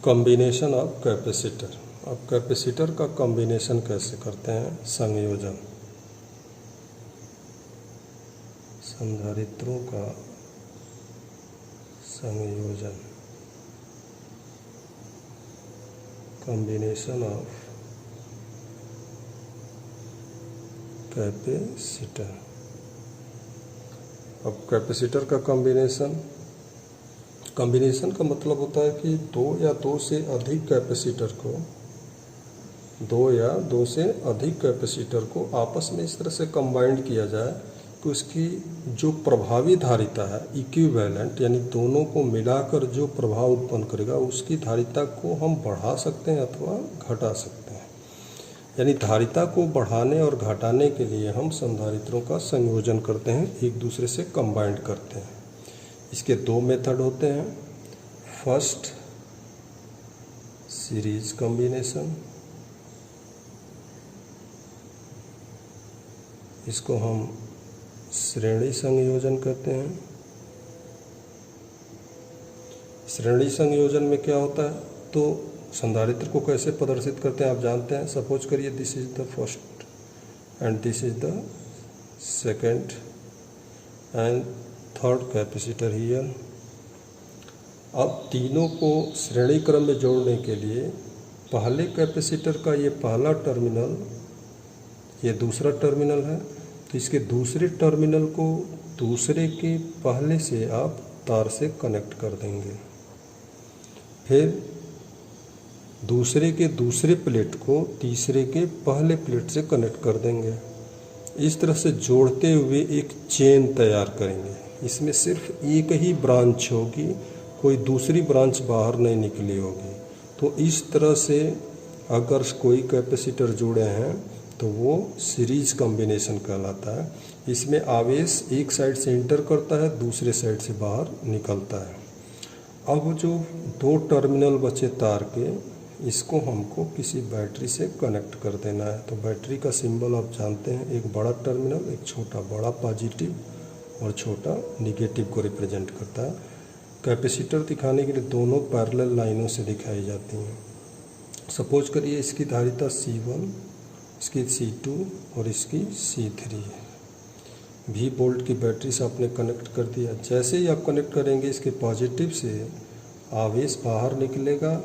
Combination of capacitor. अब capacitor का combination कैसे करते हैं? संयोजन, संधारित्रों का संयोजन, कॉम्बिनेशन ऑफ कैपेसिटर। अब कैपेसिटर का कॉम्बिनेशन का मतलब होता है कि दो या दो से अधिक कैपेसिटर को आपस में इस तरह से कंबाइंड किया जाए कि उसकी जो प्रभावी धारिता है इक्विवेलेंट, यानी दोनों को मिलाकर जो प्रभाव उत्पन्न करेगा उसकी धारिता को हम बढ़ा सकते हैं अथवा घटा सकते हैं। यानी धारिता को बढ़ाने और घटाने के लिए हम संधारित्रों का संयोजन करते हैं, एक दूसरे से कंबाइंड करते हैं। इसके दो मेथड होते हैं। फर्स्ट, सीरीज कॉम्बिनेशन, इसको हम श्रेणी संयोजन कहते हैं। श्रेणी संयोजन में क्या होता है, तो संधारित्र को कैसे प्रदर्शित करते हैं आप जानते हैं। सपोज करिए this is the first and this is the second and third capacitor here. अब तीनों को श्रेणी क्रम में जोड़ने के लिए पहले कैपेसिटर का ये पहला टर्मिनल, ये दूसरा टर्मिनल है, तो इसके दूसरे टर्मिनल को दूसरे के पहले से आप तार से कनेक्ट कर देंगे। फिर दूसरे के दूसरे प्लेट को तीसरे के पहले प्लेट से कनेक्ट कर देंगे। इस तरह से जोड़ते हुए एक चेन तैयार करेंगे। इसमें सिर्फ एक ही ब्रांच होगी, कोई दूसरी ब्रांच बाहर नहीं निकली होगी। तो इस तरह से अगर कोई कैपेसिटर जुड़े हैं तो वो सीरीज कॉम्बिनेशन कहलाता है। इसमें आवेश एक साइड से इंटर करता है, दूसरे साइड से बाहर निकलता है। अब जो दो टर्मिनल बचे तार के, इसको हमको किसी बैटरी से कनेक्ट कर देना है। तो बैटरी का सिंबल आप जानते हैं, एक बड़ा टर्मिनल, एक छोटा, बड़ा पॉजिटिव और छोटा निगेटिव को रिप्रेजेंट करता है। कैपेसिटर दिखाने के लिए दोनों पैरेलल लाइनों से दिखाई जाती हैं। सपोज करिए इसकी धारिता C1, इसकी C2 और इसकी C3 है। V वोल्ट की बैटरी से आपने कनेक्ट कर दिया। जैसे ही आप कनेक्ट करेंगे इसके पॉजिटिव से आवेश बाहर निकलेगा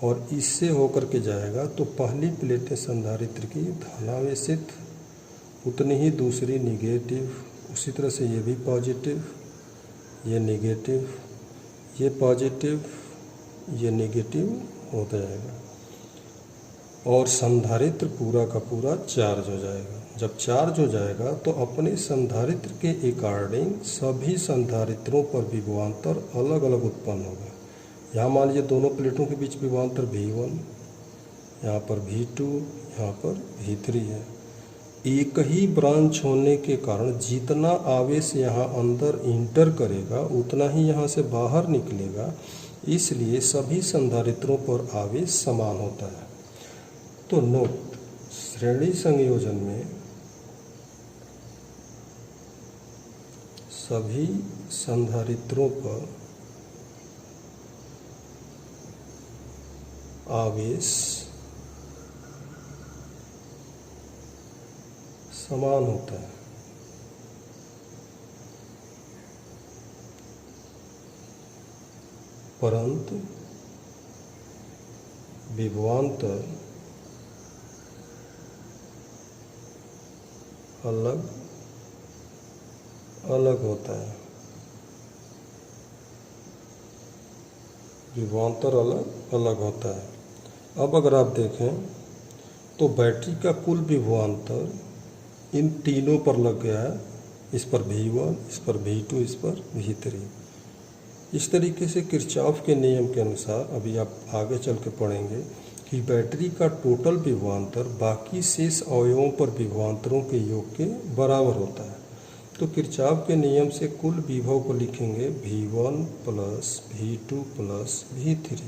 और इससे होकर के जाएगा, तो पहली प्लेटें संधारित्र की धनावेशित, उतनी ही दूसरी निगेटिव। उसी तरह से ये भी पॉजिटिव, ये नेगेटिव, ये पॉजिटिव, ये नेगेटिव हो जाएगा और संधारित्र पूरा का पूरा चार्ज हो जाएगा। जब चार्ज हो जाएगा तो अपने संधारित्र के अकॉर्डिंग सभी संधारित्रों पर विभवांतर अलग अलग उत्पन्न होगा। यहाँ मान लीजिए दोनों प्लेटों के बीच विभवांतर V1, यहाँ पर V2, यहाँ पर V3 है। एक ही ब्रांच होने के कारण जितना आवेश यहाँ अंदर इंटर करेगा उतना ही यहाँ से बाहर निकलेगा, इसलिए सभी संधारित्रों पर आवेश समान होता है। तो नोट, श्रेणी संयोजन में सभी संधारित्रों पर आवेश समान होता है। परंतु विभवांतर अलग अलग होता है। विभवांतर अलग अलग होता है। अब अगर आप देखें तो बैटरी का कुल विभवांतर इन तीनों पर लग गया है। इस पर V1, इस पर V2, इस पर V3। इस तरीके से किरचॉफ के नियम के अनुसार अभी आप आगे चल के पढ़ेंगे कि बैटरी का टोटल विभवांतर बाकी शेष अवयवों पर विभवांतरों के योग के बराबर होता है। तो किरचॉफ के नियम से कुल विभव को लिखेंगे V1 plus V2 plus V3।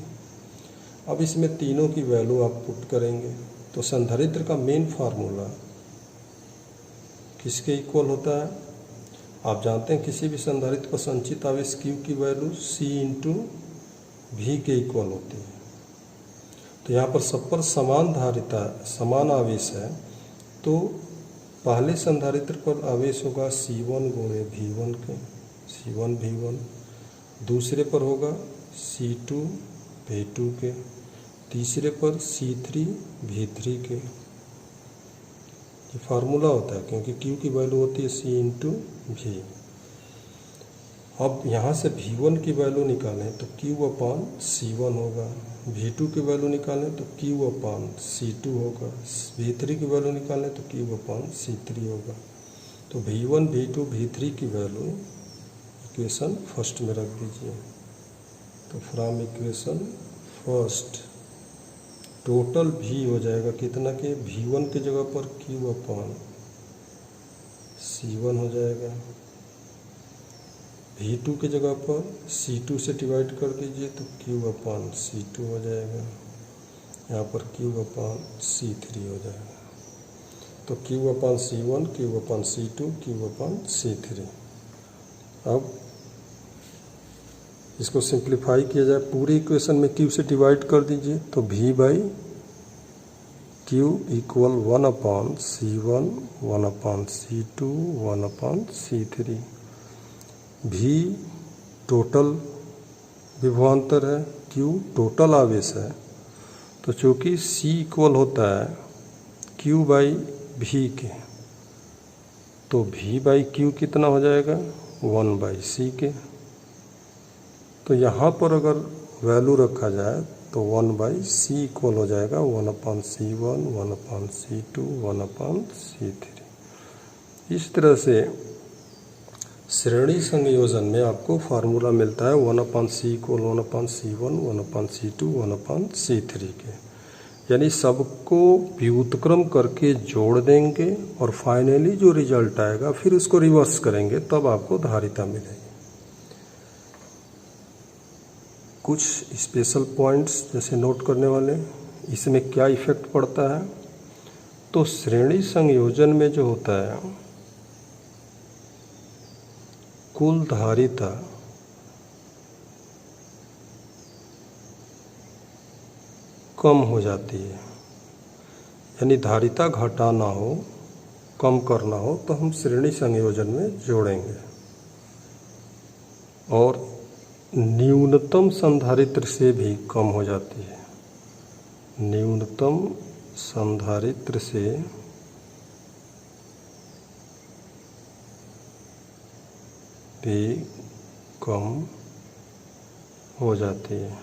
अब इसमें तीनों की वैल्यू आप पुट करेंगे तो संधारित्र का मेन फार्मूला किसके इक्वल होता है? आप जानते हैं किसी भी संधारित्र पर संचित आवेश Q की वैल्यू C इंटू भी के इक्वल होती है। तो यहाँ पर सब पर समान धारिता, समान आवेश है, तो पहले संधारित्र पर आवेश होगा C1 गुणे V1 के, C1 V1। दूसरे पर होगा C2 V2 के, तीसरे पर C3 V3 के। ये फार्मूला होता है क्योंकि Q की वैल्यू होती है C इंटू V। अब यहाँ से V1 की वैल्यू निकालें तो Q अपॉन C1 होगा, V2 की वैल्यू निकालें तो Q अपॉन C2 होगा, V3 की वैल्यू निकालें तो Q अपॉन C3 होगा। तो V1 V2 V3 की वैल्यू इक्वेशन फर्स्ट में रख दीजिए। तो from equation first total V हो जाएगा कितना के, V1 की जगह पर Q अपॉन C1 हो जाएगा, V2 की जगह पर C2 से डिवाइड कर दीजिए तो Q अपॉन C2 हो जाएगा, यहाँ पर Q अपॉन C3 हो जाएगा। तो Q upon C1, Q upon C2, Q upon C3। अब इसको सिंप्लीफाई किया जाए, पूरी इक्वेशन में Q से डिवाइड कर दीजिए तो V by Q equal 1 upon C1, 1 upon C2, 1 upon C3। V total विभवांतर है, Q टोटल आवेश है, तो चूँकि C इक्वल होता है Q बाई V के, तो V बाई Q कितना हो जाएगा, 1 बाई C के। तो यहाँ पर अगर वैल्यू रखा जाए तो 1 बाई C इक्वल हो जाएगा 1 upon C1, 1 upon C2, 1 upon C3। इस तरह से श्रेणी संयोजन में आपको फार्मूला मिलता है 1 upon C equal 1 upon C1, 1 upon C2, 1 upon C3 के। यानी सबको व्युत्क्रम करके जोड़ देंगे और फाइनली जो रिजल्ट आएगा फिर उसको रिवर्स करेंगे, तब आपको धारिता मिलेगी। कुछ स्पेशल पॉइंट्स जैसे नोट करने वाले, इसमें क्या इफेक्ट पड़ता है। तो श्रेणी संयोजन में जो होता है कुल धारिता कम हो जाती है, यानी धारिता घटाना हो, कम करना हो तो हम श्रेणी संयोजन में जोड़ेंगे। और न्यूनतम संधारित्र से भी कम हो जाती है, न्यूनतम संधारित्र से भी कम हो जाती है।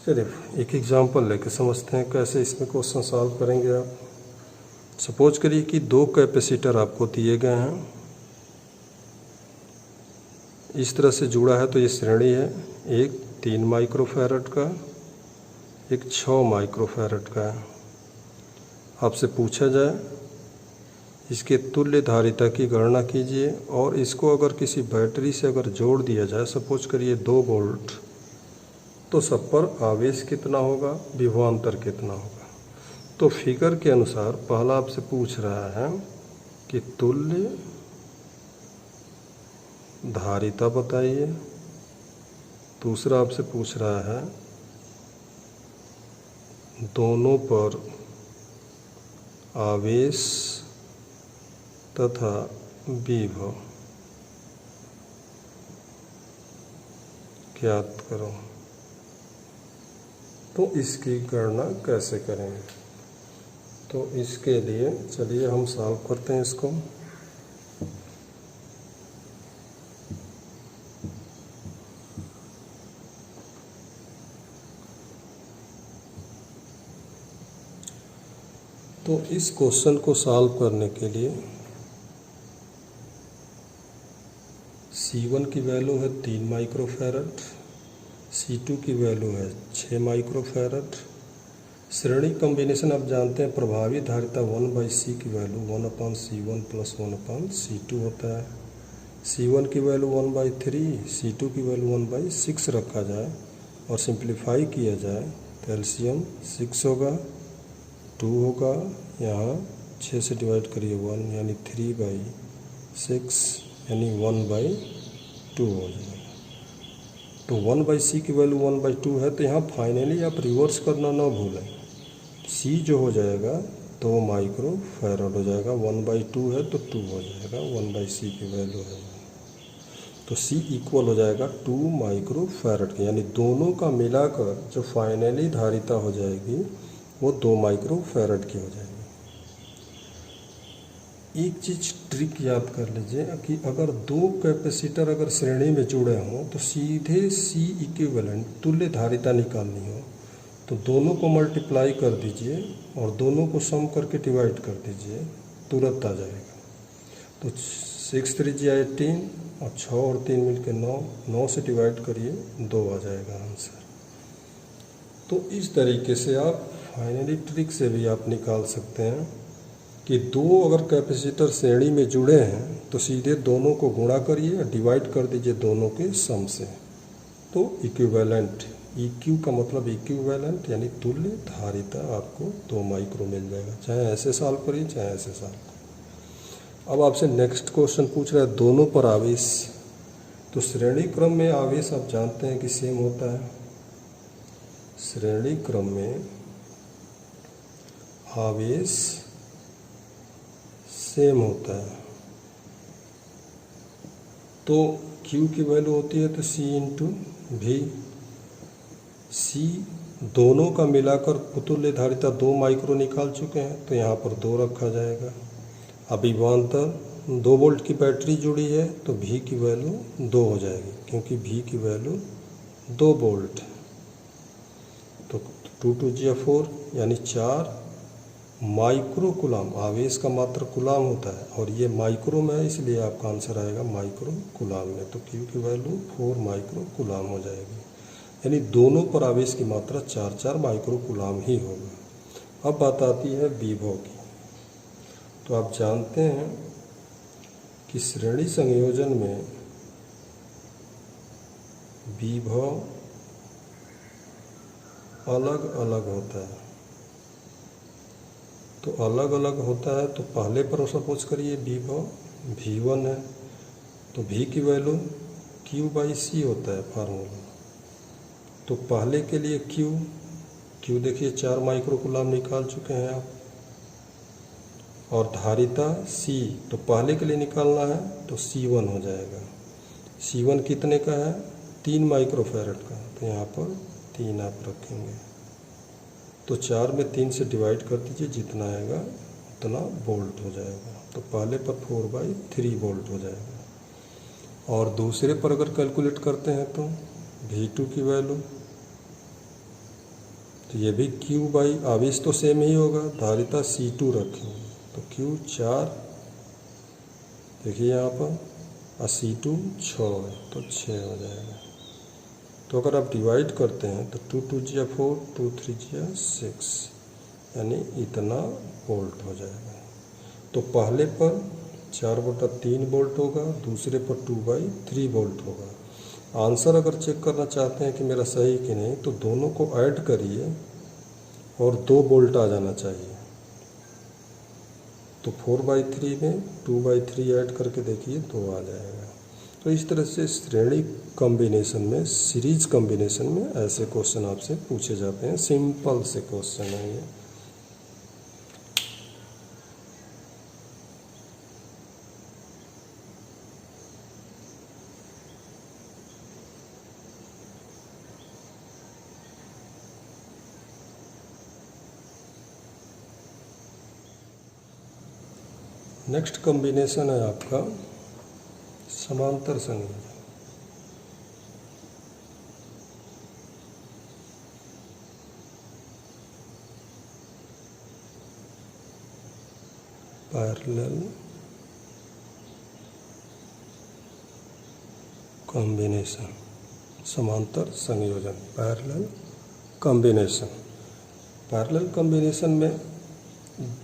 चलिए एक एग्जांपल लेके समझते हैं कैसे इसमें क्वेश्चन सॉल्व करेंगे आप। सपोज करिए कि 2 कैपेसिटर आपको दिए गए हैं, इस तरह से जुड़ा है, तो ये श्रेणी है, एक 3 माइक्रोफैरड का, एक 6 माइक्रोफैरड का है। आपसे पूछा जाए इसके तुल्य धारिता की गणना कीजिए और इसको अगर किसी बैटरी से अगर जोड़ दिया जाए, सपोज करिए 2 वोल्ट, तो सब पर आवेश कितना होगा, विभवांतर कितना होगा। तो फिगर के अनुसार पहला आपसे पूछ रहा है कि तुल्य धारिता बताइए, दूसरा आपसे पूछ रहा है दोनों पर आवेश तथा विभव ज्ञात करो। तो इसकी गणना कैसे करेंगे, तो इसके लिए चलिए हम सॉल्व करते हैं इसको। तो इस क्वेश्चन को सॉल्व करने के लिए C1 की वैल्यू है 3 माइक्रोफैरड, C2 की वैल्यू है 6 माइक्रोफैरड। श्रेणी कॉम्बिनेशन आप जानते हैं, प्रभावी धारिता 1/C की value 1 upon C1 plus 1 upon C2 होता है। C1 की वैल्यू 1/3, C2 की वैल्यू 1/6 रखा जाए और सिंप्लीफाई किया जाए तो एलसीएम 6 होगा, 2 होगा, यहाँ 6 से डिवाइड करिए 1 यानी 3/6 यानी 1/2 2 हो जाएगा। तो 1/c की वैल्यू 1/2 है, तो यहाँ फाइनली आप रिवर्स करना ना भूलें। c जो हो जाएगा 2 माइक्रो फैराड हो जाएगा, 1/2 है तो 2 हो जाएगा, 1/c की वैल्यू है तो c इक्वल हो जाएगा 2 माइक्रो फैराड के, यानी दोनों का मिलाकर जो फाइनली धारिता हो जाएगी वो 2 माइक्रो फैराड की हो जाएगी। एक चीज़ ट्रिक याद कर लीजिए कि अगर दो कैपेसिटर अगर श्रेणी में जुड़े हों तो सीधे C इक्विवेलेंट तुल्य धारिता निकालनी हो तो दोनों को मल्टीप्लाई कर दीजिए और दोनों को सम करके डिवाइड कर दीजिए, तुरंत आ जाएगा। तो 6 3 जा 18 और 6 और 3 मिलकर 9, 9 से डिवाइड करिए 2 आ जाएगा आंसर। तो इस तरीके से आप फाइनली ट्रिक से भी आप निकाल सकते हैं कि दो अगर कैपेसिटर श्रेणी में जुड़े हैं तो सीधे दोनों को गुणा करिए और डिवाइड कर दीजिए दोनों के सम से, तो इक्विवेलेंट, EQ का मतलब इक्विवेलेंट यानी तुल्य धारिता आपको 2 माइक्रो मिल जाएगा, चाहे ऐसे सॉल्व करिए चाहे ऐसे सॉल्व। अब आपसे नेक्स्ट क्वेश्चन पूछ रहा है दोनों पर आवेश। तो श्रेणी क्रम में आवेश आप जानते हैं कि सेम होता है। श्रेणी क्रम में आवेश सेम होता है, तो Q की वैल्यू होती है तो C इंटू V। C दोनों का मिलाकर तुल्य धारिता 2 माइक्रो निकाल चुके हैं तो यहाँ पर 2 रखा जाएगा। अब विभवांतर 2 वोल्ट की बैटरी जुड़ी है तो V की वैल्यू 2 हो जाएगी, क्योंकि V की वैल्यू 2 वोल्ट है। तो 2 2 जा 4 यानी 4 माइक्रो कुलाम, आवेश का मात्र कुलाम होता है और ये माइक्रो में है इसलिए आपका आंसर आएगा माइक्रो कुलाम में। तो Q की वैल्यू 4 माइक्रो कुलाम हो जाएगी, यानी दोनों पर आवेश की मात्रा 4 माइक्रो कुलाम ही होगा। अब बात आती है विभव की। तो आप जानते हैं कि श्रेणी संयोजन में विभव अलग अलग होता है। तो अलग अलग होता है तो पहले पर सपोज करिए विभव V1 है तो V की वैल्यू Q/C होता है फार्मूला। तो पहले के लिए Q देखिए 4 माइक्रो कूलम निकाल चुके हैं आप, और धारिता C तो पहले के लिए निकालना है तो C1 हो जाएगा। C1 कितने का है 3 माइक्रो फैराड का, तो यहाँ पर 3 आप रखेंगे। तो 4 में 3 से डिवाइड कर दीजिए, जितना आएगा उतना वोल्ट हो जाएगा। तो पहले पर 4/3 वोल्ट हो जाएगा। और दूसरे पर अगर कैलकुलेट करते हैं तो V2 की वैल्यू, तो ये भी Q/ आवेश तो सेम ही होगा, धारिता C2 रखेंगे तो Q 4 देखिए यहाँ पर, और C2 6 है तो 6 हो जाएगा। तो अगर आप डिवाइड करते हैं तो 2 2 जा 4, 2 3 जा 6, यानी इतना वोल्ट हो जाएगा। तो पहले पर 4/3 वोल्ट होगा, दूसरे पर 2/3 वोल्ट होगा। आंसर अगर चेक करना चाहते हैं कि मेरा सही कि नहीं, तो दोनों को ऐड करिए और 2 वोल्ट आ जाना चाहिए। तो 4/3 में 2/3 ऐड करके देखिए 2 आ जाएगा। तो इस तरह से श्रेणी कॉम्बिनेशन में, सीरीज कॉम्बिनेशन में ऐसे क्वेश्चन आपसे पूछे जाते हैं। सिंपल से क्वेश्चन है ये। नेक्स्ट कॉम्बिनेशन है आपका समांतर संयोजन। पैरेलल कॉम्बिनेशन, समांतर संयोजन, पैरेलल कॉम्बिनेशन। पैरेलल कॉम्बिनेशन में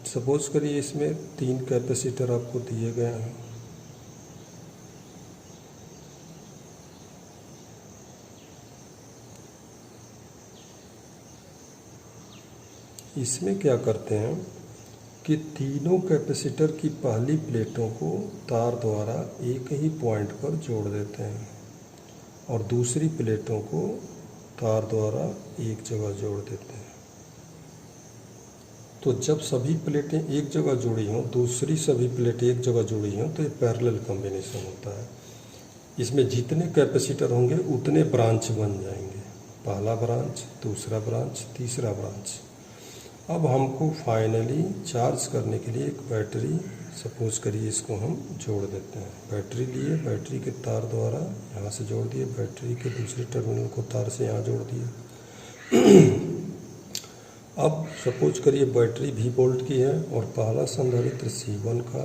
सपोज करिए इसमें 3 कैपेसिटर आपको दिए गए हैं। इसमें क्या करते हैं कि तीनों कैपेसिटर की पहली प्लेटों को तार द्वारा एक ही पॉइंट पर जोड़ देते हैं। और दूसरी प्लेटों को तार द्वारा एक जगह जोड़ देते हैं। तो जब सभी प्लेटें एक जगह जुड़ी हों, दूसरी सभी प्लेटें एक जगह जुड़ी हों, तो ये पैरेलल कॉम्बिनेशन होता है। इसमें जितने कैपेसिटर होंगे उतने ब्रांच बन जाएंगे, पहला ब्रांच, दूसरा ब्रांच, तीसरा ब्रांच। अब हमको फाइनली चार्ज करने के लिए एक बैटरी, सपोज करिए इसको हम जोड़ देते हैं। बैटरी लिए, बैटरी के तार द्वारा यहाँ से जोड़ दिए, बैटरी के दूसरे टर्मिनल को तार से यहाँ जोड़ दिए। अब सपोज करिए बैटरी V वोल्ट की है और पहला संधारित्र C1 का,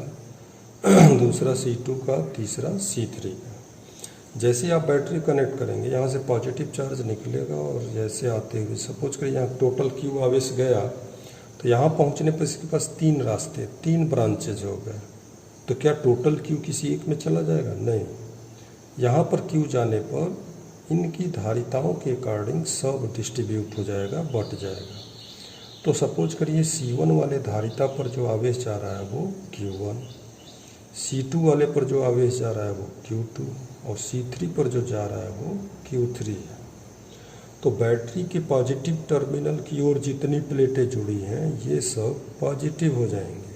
दूसरा C2 का, तीसरा C3 का। जैसे आप बैटरी कनेक्ट करेंगे यहाँ से पॉजिटिव चार्ज निकलेगा और जैसे आते हुए सपोज करिए यहाँ टोटल Q आवेश गया, तो यहाँ पहुँचने पर इसके पास 3 रास्ते, 3 ब्रांचेज हो गए। तो क्या टोटल Q किसी एक में चला जाएगा? नहीं। यहाँ पर Q जाने पर इनकी धारिताओं के अकॉर्डिंग सब डिस्ट्रीब्यूट हो जाएगा, बट जाएगा। तो सपोज करिए C1 वाले धारिता पर जो आवेश जा रहा है वो Q1, C2 वाले पर जो आवेश जा रहा है वो Q2 और C3 पर जो जा रहा है वो Q3 है। तो बैटरी के पॉजिटिव टर्मिनल की ओर जितनी प्लेटें जुड़ी हैं ये सब पॉजिटिव हो जाएंगे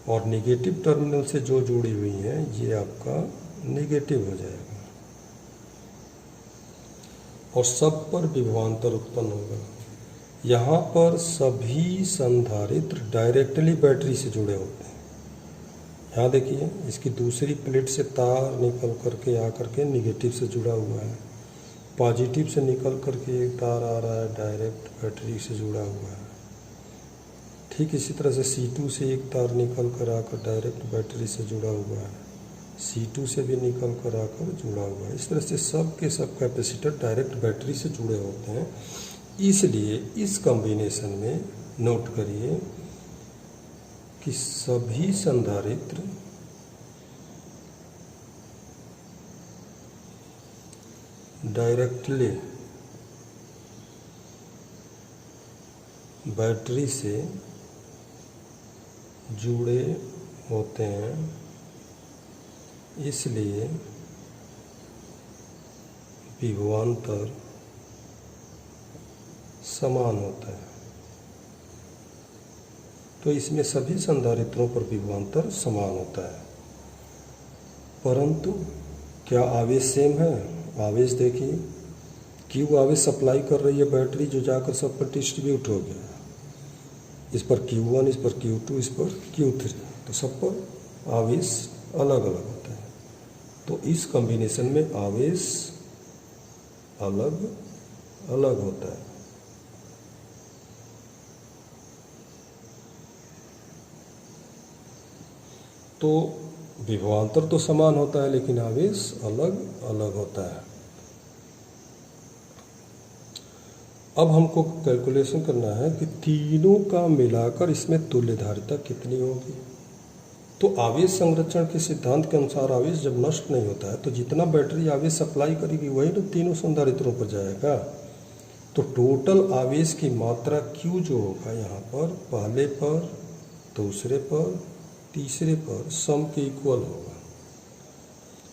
और नेगेटिव टर्मिनल से जो जुड़ी हुई हैं ये आपका नेगेटिव हो जाएगा और सब पर विभवांतर उत्पन्न होगा। यहाँ पर सभी संधारित्र डायरेक्टली बैटरी से जुड़े होते हैं। यहाँ देखिए इसकी दूसरी प्लेट से तार निकल करके आ करके निगेटिव से जुड़ा हुआ है, पॉजिटिव से निकल करके एक तार आ रहा है डायरेक्ट बैटरी से जुड़ा हुआ है। ठीक इसी तरह से C2 से एक तार निकल कर आकर डायरेक्ट बैटरी से जुड़ा हुआ है, C2 से भी निकल कर आकर जुड़ा हुआ है। इस तरह से सब के सब कैपेसिटर डायरेक्ट बैटरी से जुड़े होते हैं। इसलिए इस कॉम्बिनेशन में नोट करिए कि सभी संधारित्र डायरेक्टली बैटरी से जुड़े होते हैं, इसलिए विभवांतर समान होता है। तो इसमें सभी संधारित्रों पर विभवांतर समान होता है। परंतु क्या आवेश सेम है? आवेश देखिए, Q आवेश सप्लाई कर रही है बैटरी जो जाकर सब पर डिस्ट्रीब्यूट हो गया। इस पर Q1, इस पर Q2, इस पर Q3, तो सब पर आवेश अलग अलग होता है। तो इस कॉम्बिनेशन में आवेश अलग अलग होता है। तो विभवांतर तो समान होता है लेकिन आवेश अलग अलग होता है। अब हमको कैलकुलेशन करना है कि तीनों का मिलाकर इसमें तुल्य धारिता कितनी होगी। तो आवेश संरक्षण के सिद्धांत के अनुसार आवेश जब नष्ट नहीं होता है तो जितना बैटरी आवेश सप्लाई करेगी वही तो तीनों संधारित्रों पर जाएगा। तो टोटल आवेश की मात्रा Q जो होगा यहाँ पर पहले पर, दूसरे पर, तीसरे पर सम के इक्वल होगा।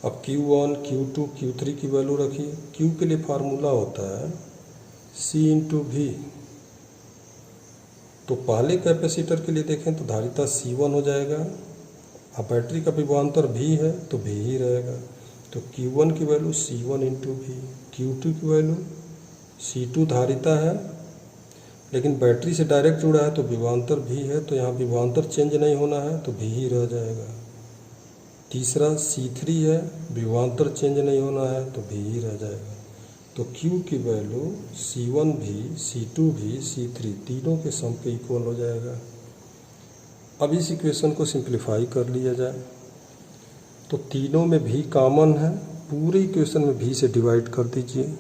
अब Q1, Q2, Q3 की वैल्यू रखिए। Q के लिए फार्मूला होता है C × V। तो पहले कैपेसिटर के लिए देखें तो धारिता C1 हो जाएगा। अब बैटरी का विभवांतर V है तो V ही रहेगा। तो Q1 की वैल्यू C1 × V, Q2 की वैल्यू C2 धारिता है लेकिन बैटरी से डायरेक्ट जुड़ा है तो विभवांतर V है, तो यहाँ विभवांतर चेंज नहीं होना है तो V ही रह जाएगा। तीसरा C3 है, विभवांतर चेंज नहीं होना है तो V ही रह जाएगा। तो Q की वैल्यू C1 भी, C2 भी, C3 तीनों के सम के इक्वल हो जाएगा। अब इस इक्वेशन को सिंप्लीफाई कर लिया जाए तो तीनों में V कॉमन है, पूरे इक्वेशन में V से डिवाइड कर दीजिए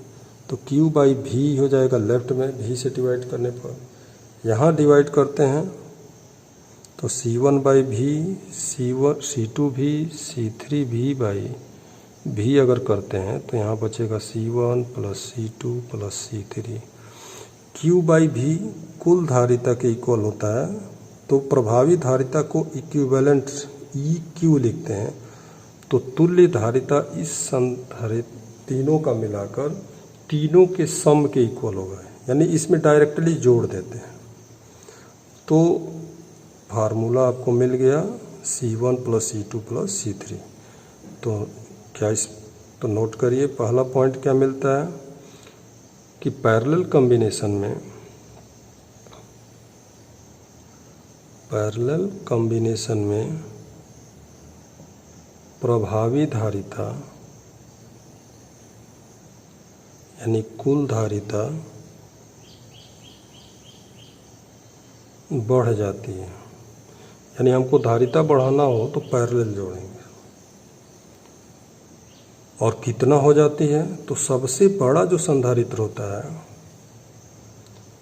तो Q/V हो जाएगा लेफ्ट में, V से डिवाइड करने पर। यहाँ डिवाइड करते हैं तो C1/V, C2V, C3V/V अगर करते हैं तो यहाँ बचेगा C1 + C2 + C3। Q/V कुल धारिता के इक्वल होता है, तो प्रभावी धारिता को इक्विवेलेंट EQ लिखते हैं। तो तुल्य धारिता इस संधारित तीनों का मिलाकर तीनों के सम के इक्वल होगा, यानी इसमें डायरेक्टली जोड़ देते हैं। तो फार्मूला आपको मिल गया C1 + C2 + C3। तो क्या इस तो नोट करिए, पहला पॉइंट क्या मिलता है कि पैरेलल कॉम्बिनेशन में प्रभावी धारिता यानी कुल धारिता बढ़ जाती है। यानी हमको धारिता बढ़ाना हो तो पैरेलल जोड़ेंगे। और कितना हो जाती है, तो सबसे बड़ा जो संधारित्र होता है,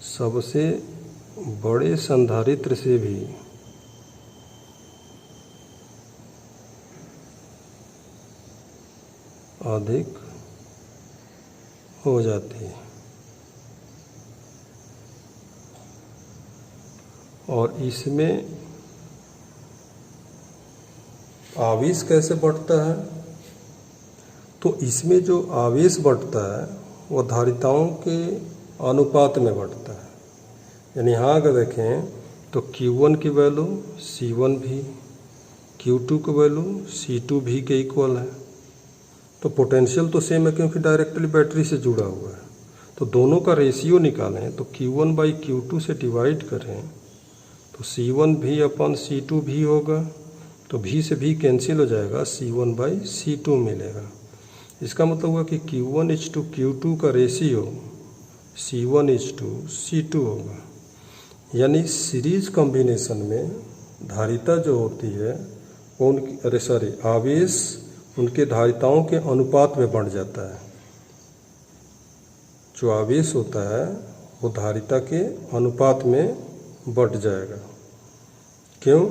सबसे बड़े संधारित्र से भी अधिक हो जाती है। और इसमें आवेश कैसे बढ़ता है, तो इसमें जो आवेश बढ़ता है वो धारिताओं के अनुपात में बढ़ता है। यानी यहाँ अगर देखें तो Q1 की वैल्यू C1 भी, Q2 की वैल्यू C2 भी के इक्वल है। तो पोटेंशियल तो सेम है क्योंकि डायरेक्टली बैटरी से जुड़ा हुआ है। तो दोनों का रेशियो निकालें तो Q1/Q2 से डिवाइड करें तो C1 भी अपन C2 भी होगा, तो भी से भी कैंसिल हो जाएगा, C1/C2 मिलेगा। इसका मतलब हुआ कि Q1:Q2 का रेशियो C1:C2 होगा। यानी सीरीज कॉम्बिनेशन में धारिता जो होती है वो आवेश उनके धारिताओं के अनुपात में बढ़ जाता है। जो आवेश होता है वो धारिता के अनुपात में बढ़ जाएगा। क्यों?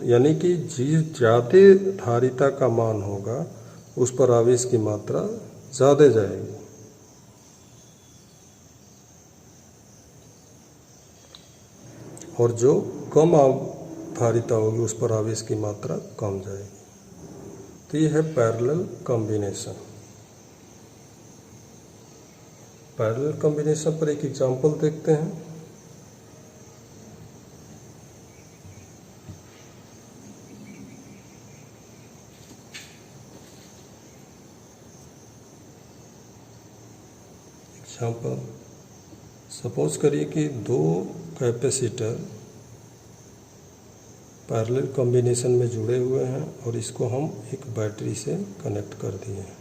यानी कि जिस ज़्यादा धारिता का मान होगा उस पर आवेश की मात्रा ज़्यादा जाएगी। और जो कम धारिता होगी उस पर आवेश की मात्रा कम जाएगी। तो ये है पैरेलल कॉम्बिनेशन। पैरेलल कॉम्बिनेशन पर एक एग्जांपल देखते हैं। एग्जांपल, सपोज करिए कि दो कैपेसिटर पैरेलल कॉम्बिनेशन में जुड़े हुए हैं और इसको हम एक बैटरी से कनेक्ट कर दिए हैं।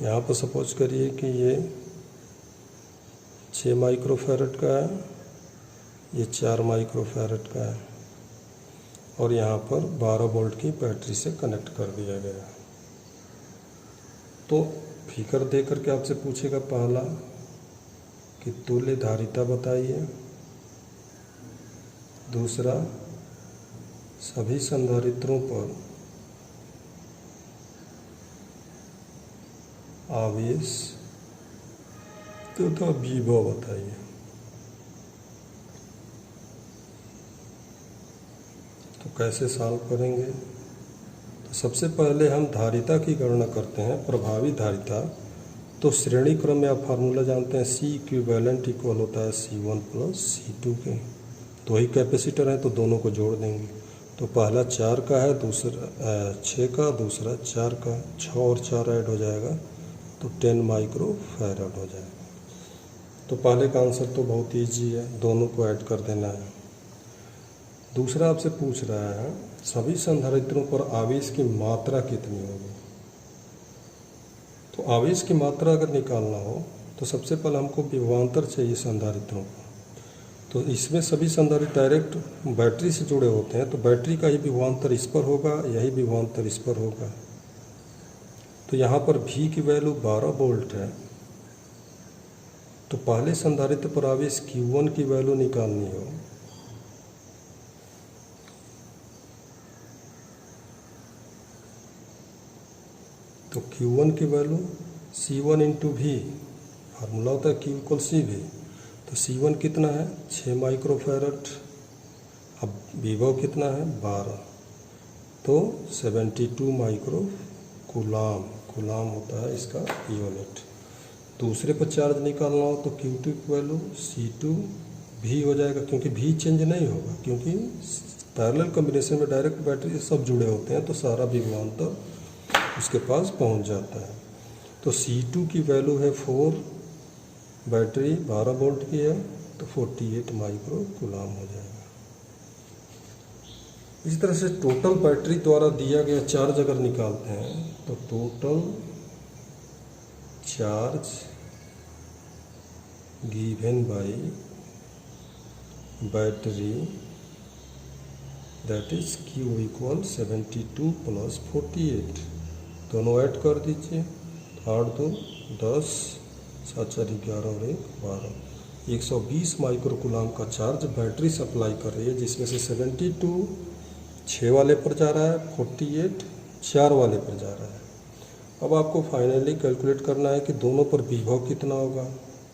यहाँ पर सपोज करिए कि ये 6 माइक्रोफैरड का है, ये 4 माइक्रोफैरड का है और यहाँ पर 12 वोल्ट की बैटरी से कनेक्ट कर दिया गया है। तो फिगर देख करके आपसे पूछेगा पहला कि तुल्य धारिता बताइए, दूसरा सभी संधारित्रों पर आवेश तथा विभव बताइए। तो कैसे सॉल्व करेंगे? तो सबसे पहले हम धारिता की गणना करते हैं, प्रभावी धारिता। तो श्रेणी क्रम में आप फार्मूला जानते हैं, C इक्विवेलेंट इक्वल होता है C1 + C2 के। दो ही कैपेसिटर हैं तो दोनों को जोड़ देंगे। तो पहला 4 का है, दूसरा 6 का, दूसरा 4 का। 6 और 4 ऐड हो जाएगा तो 10 माइक्रोफैरड हो जाएगा। तो पहले का आंसर तो बहुत ईजी है, दोनों को ऐड कर देना है। दूसरा आपसे पूछ रहा है सभी संधारित्रों पर आवेश की मात्रा कितनी होगी। तो आवेश की मात्रा अगर निकालना हो तो सबसे पहले हमको विभवांतर चाहिए संधारित्रों का। तो इसमें सभी संधारित्र डायरेक्ट बैटरी से जुड़े होते हैं, तो बैटरी का ही विभवांतर इस पर होगा, यही विभवांतर इस पर होगा। तो यहाँ पर V की वैल्यू 12 वोल्ट है, तो पहले संधारित्र पर आवेश Q1 की वैल्यू निकालनी हो तो Q1 की वैल्यू C1 × V, फार्मूला होता है Q = CV। तो C1 कितना है 6 माइक्रोफैरड, अब विभव कितना है 12। तो 72 माइक्रो कूलाम होता है इसका यूनिट। दूसरे पर चार्ज निकालना हो तो Q2 की वैल्यू C2 भी हो जाएगा, क्योंकि भी चेंज नहीं होगा, क्योंकि पैरेलल कॉम्बिनेशन में डायरेक्ट बैटरी सब जुड़े होते हैं तो सारा विभवांतर उसके पास पहुंच जाता है। तो C2 की वैल्यू है 4, बैटरी 12 वोल्ट की है तो 48 माइक्रो कूलाम हो जाएगा। इस तरह से टोटल बैटरी द्वारा दिया गया चार्ज अगर निकालते हैं तो total charge given by battery that is Q equal 72 plus 48, दोनों ऐड कर दीजिए। 8 2 10, 7 4 11 और 1 12, 120 माइक्रो कूलाम का चार्ज बैटरी सप्लाई कर रही है, जिसमें से 72 6 वाले पर जा रहा है, 48 4 वाले पर जा रहा है। अब आपको फाइनली कैलकुलेट करना है कि दोनों पर विभव कितना होगा।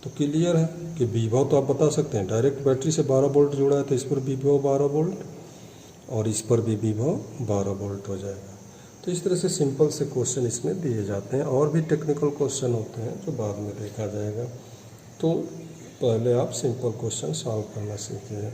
तो क्लियर है कि विभव तो आप बता सकते हैं, डायरेक्ट बैटरी से 12 वोल्ट जुड़ा है तो इस पर विभव 12 वोल्ट और इस पर भी विभव 12 वोल्ट हो जाएगा। तो इस तरह से सिंपल से क्वेश्चन इसमें दिए जाते हैं। और भी टेक्निकल क्वेश्चन होते हैं जो बाद में देखा जाएगा। तो पहले आप सिंपल क्वेश्चन सॉल्व करना सीखिए।